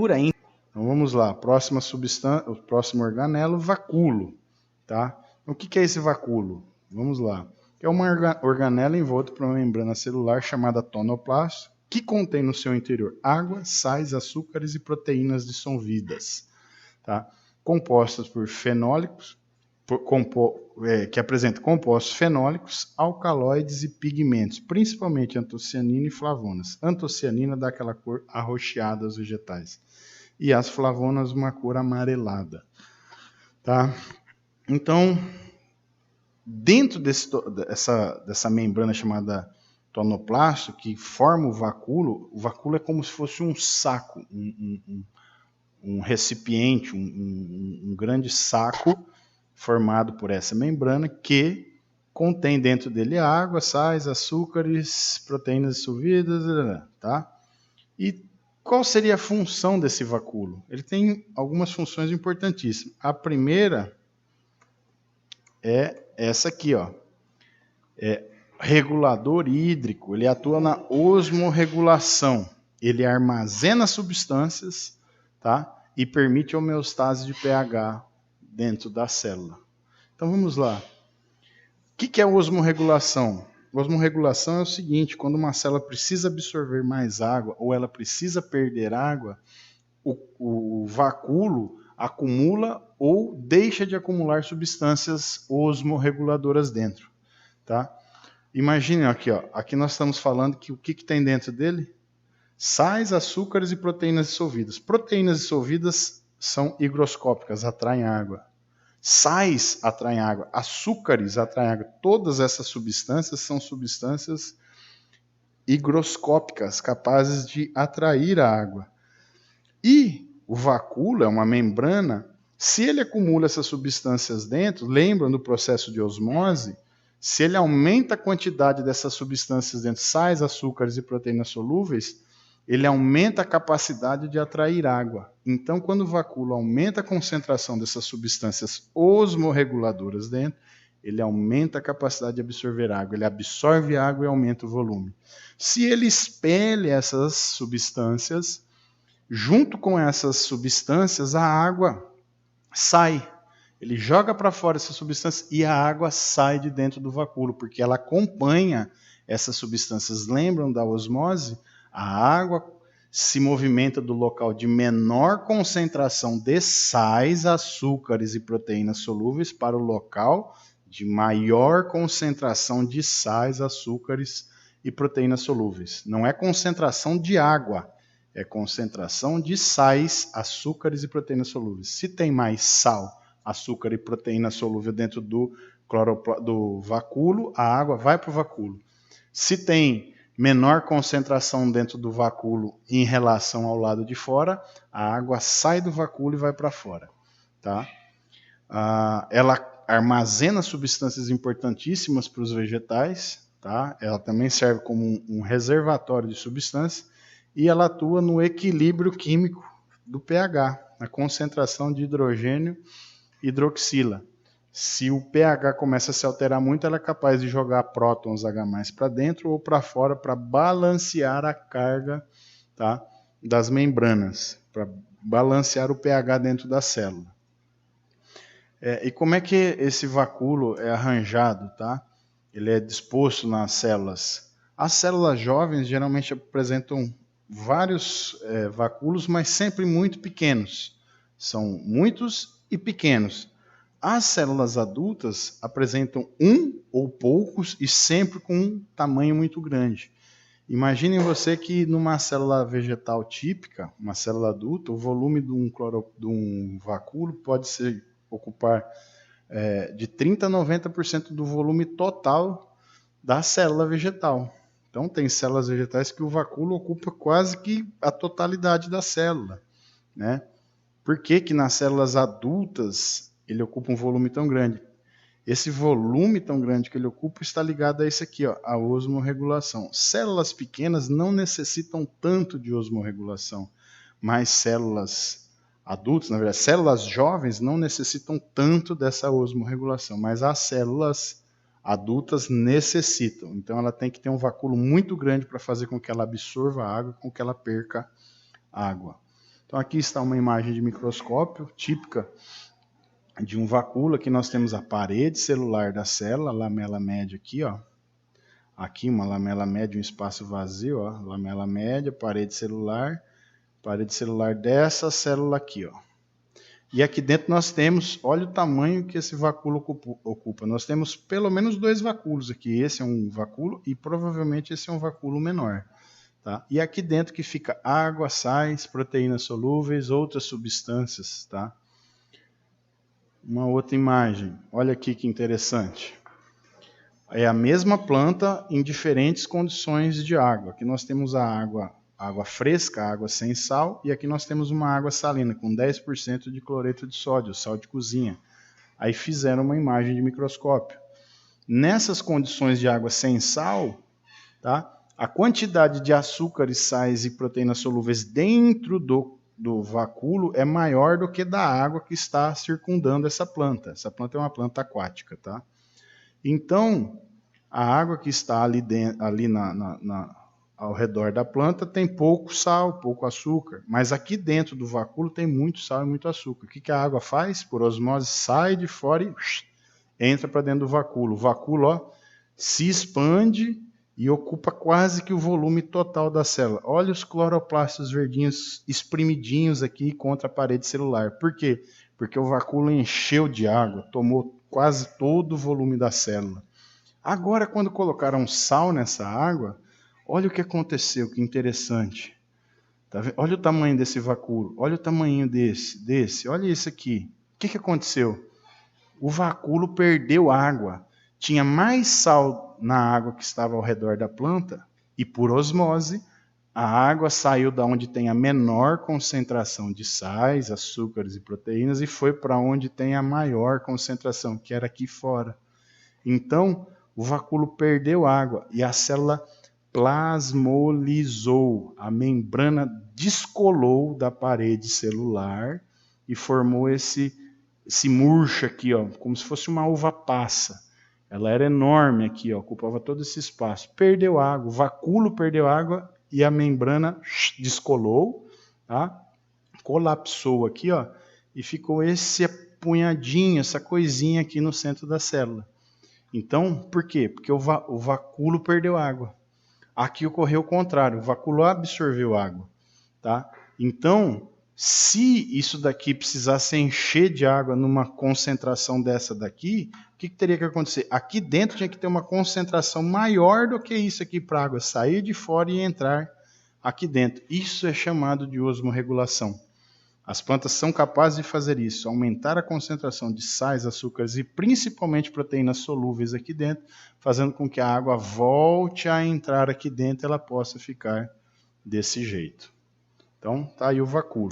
dura ainda. Então vamos lá, próxima substância, o próximo organelo, vacúolo, tá? O que é esse vacúolo? Vamos lá. É uma organela envolta por uma membrana celular chamada tonoplasto, que contém no seu interior água, sais, açúcares e proteínas dissolvidas, tá? Compostas por fenólicos, que apresenta compostos fenólicos, alcaloides e pigmentos, principalmente antocianina e flavonas. Antocianina dá aquela cor arroxeada aos vegetais. E as flavonas, uma cor amarelada. Tá? Então, dentro dessa membrana chamada tonoplasto, que forma o vacúolo é como se fosse um saco, um recipiente, um grande saco formado por essa membrana que contém dentro dele água, sais, açúcares, proteínas dissolvidas, tá? E qual seria a função desse vacúolo? Ele tem algumas funções importantíssimas. A primeira é essa aqui, ó. É regulador hídrico. Ele atua na osmorregulação. Ele armazena substâncias, tá? E permite a homeostase de pH dentro da célula. Então vamos lá. O que é a osmorregulação? Osmorregulação é o seguinte: quando uma célula precisa absorver mais água ou ela precisa perder água, o vacúolo acumula ou deixa de acumular substâncias osmorreguladoras dentro. Tá? Imaginem aqui, ó, aqui nós estamos falando que o que tem dentro dele? Sais, açúcares e proteínas dissolvidas. Proteínas dissolvidas são higroscópicas, atraem água. Sais atraem água, açúcares atraem água. Todas essas substâncias são substâncias higroscópicas, capazes de atrair a água. E o vacúolo é uma membrana. Se ele acumula essas substâncias dentro, lembram do processo de osmose? Se ele aumenta a quantidade dessas substâncias dentro, sais, açúcares e proteínas solúveis, ele aumenta a capacidade de atrair água. Então, quando o vacúolo aumenta a concentração dessas substâncias osmorreguladoras dentro, ele aumenta a capacidade de absorver água. Ele absorve água e aumenta o volume. Se ele expele essas substâncias, junto com essas substâncias, a água sai. Ele joga para fora essa substância e a água sai de dentro do vacúolo, porque ela acompanha essas substâncias. Lembram da osmose? A água se movimenta do local de menor concentração de sais, açúcares e proteínas solúveis para o local de maior concentração de sais, açúcares e proteínas solúveis. Não é concentração de água, é concentração de sais, açúcares e proteínas solúveis. Se tem mais sal, açúcar e proteína solúvel dentro do vacúolo, a água vai para o vacúolo. Se tem menor concentração dentro do vacúolo em relação ao lado de fora, a água sai do vacúolo e vai para fora. Tá? Ela armazena substâncias importantíssimas para os vegetais, tá? Ela também serve como um reservatório de substâncias e ela atua no equilíbrio químico do pH, na concentração de hidrogênio e hidroxila. Se o pH começa a se alterar muito, ela é capaz de jogar prótons H+ para dentro ou para fora para balancear a carga, tá, das membranas, para balancear o pH dentro da célula. E como é que esse vacúolo é arranjado? Tá? Ele é disposto nas células. As células jovens geralmente apresentam vários vacúolos, mas sempre muito pequenos. São muitos e pequenos. As células adultas apresentam um ou poucos e sempre com um tamanho muito grande. Imaginem você que numa célula vegetal típica, uma célula adulta, o volume de um vacúolo pode ocupar de 30% a 90% do volume total da célula vegetal. Então tem células vegetais que o vacúolo ocupa quase que a totalidade da célula, né? Por que nas células adultas ele ocupa um volume tão grande? Esse volume tão grande que ele ocupa está ligado a esse aqui, ó, a osmorregulação. Células pequenas não necessitam tanto de osmorregulação, mas células adultas, na verdade, células jovens não necessitam tanto dessa osmorregulação, mas as células adultas necessitam. Então ela tem que ter um vacúolo muito grande para fazer com que ela absorva a água, com que ela perca água. Então aqui está uma imagem de microscópio típica de um vacúolo. Aqui nós temos a parede celular da célula, a lamela média aqui, ó. Aqui uma lamela média, um espaço vazio, ó, lamela média, parede celular dessa célula aqui, ó. E aqui dentro nós temos, olha o tamanho que esse vacúolo ocupa. Nós temos pelo menos 2 vacúolos aqui. Esse é um vacúolo e provavelmente esse é um vacúolo menor. Tá? E aqui dentro que fica água, sais, proteínas solúveis, outras substâncias. Tá? Uma outra imagem, olha aqui que interessante. É a mesma planta em diferentes condições de água. Aqui nós temos a água fresca, água sem sal, e aqui nós temos uma água salina com 10% de cloreto de sódio, sal de cozinha. Aí fizeram uma imagem de microscópio. Nessas condições de água sem sal, tá? A quantidade de açúcares, sais e proteínas solúveis dentro do vacúolo é maior do que da água que está circundando essa planta. Essa planta é uma planta aquática, tá? Então, a água que está ali ao redor da planta tem pouco sal, pouco açúcar, mas aqui dentro do vacúolo tem muito sal e muito açúcar. O que a água faz? Por osmose, sai de fora e entra para dentro do vacúolo. O vacúolo, ó, se expande e ocupa quase que o volume total da célula. Olha os cloroplastos verdinhos espremidinhos aqui contra a parede celular. Por quê? Porque o vacúolo encheu de água, tomou quase todo o volume da célula. Agora, quando colocaram sal nessa água, olha o que aconteceu, que interessante. Tá vendo? Olha o tamanho desse vacúolo, olha o tamanho desse, olha isso aqui. O que aconteceu? O vacúolo perdeu água. Tinha mais sal na água que estava ao redor da planta e, por osmose, a água saiu da onde tem a menor concentração de sais, açúcares e proteínas e foi para onde tem a maior concentração, que era aqui fora. Então, o vacúolo perdeu água e a célula plasmolizou. A membrana descolou da parede celular e formou esse murcho aqui, ó, como se fosse uma uva passa. Ela era enorme aqui, ó, ocupava todo esse espaço. Perdeu água, o vacúolo perdeu água e a membrana descolou, tá? Colapsou aqui, ó, e ficou esse apunhadinho, essa coisinha aqui no centro da célula. Então, por quê? Porque o vacúolo perdeu água. Aqui ocorreu o contrário, o vacúolo absorveu água, tá? Então, se isso daqui precisasse encher de água numa concentração dessa daqui, o que teria que acontecer? Aqui dentro tinha que ter uma concentração maior do que isso aqui para a água sair de fora e entrar aqui dentro. Isso é chamado de osmorregulação. As plantas são capazes de fazer isso, aumentar a concentração de sais, açúcares e principalmente proteínas solúveis aqui dentro, fazendo com que a água volte a entrar aqui dentro e ela possa ficar desse jeito. Então, tá aí o vacúolo.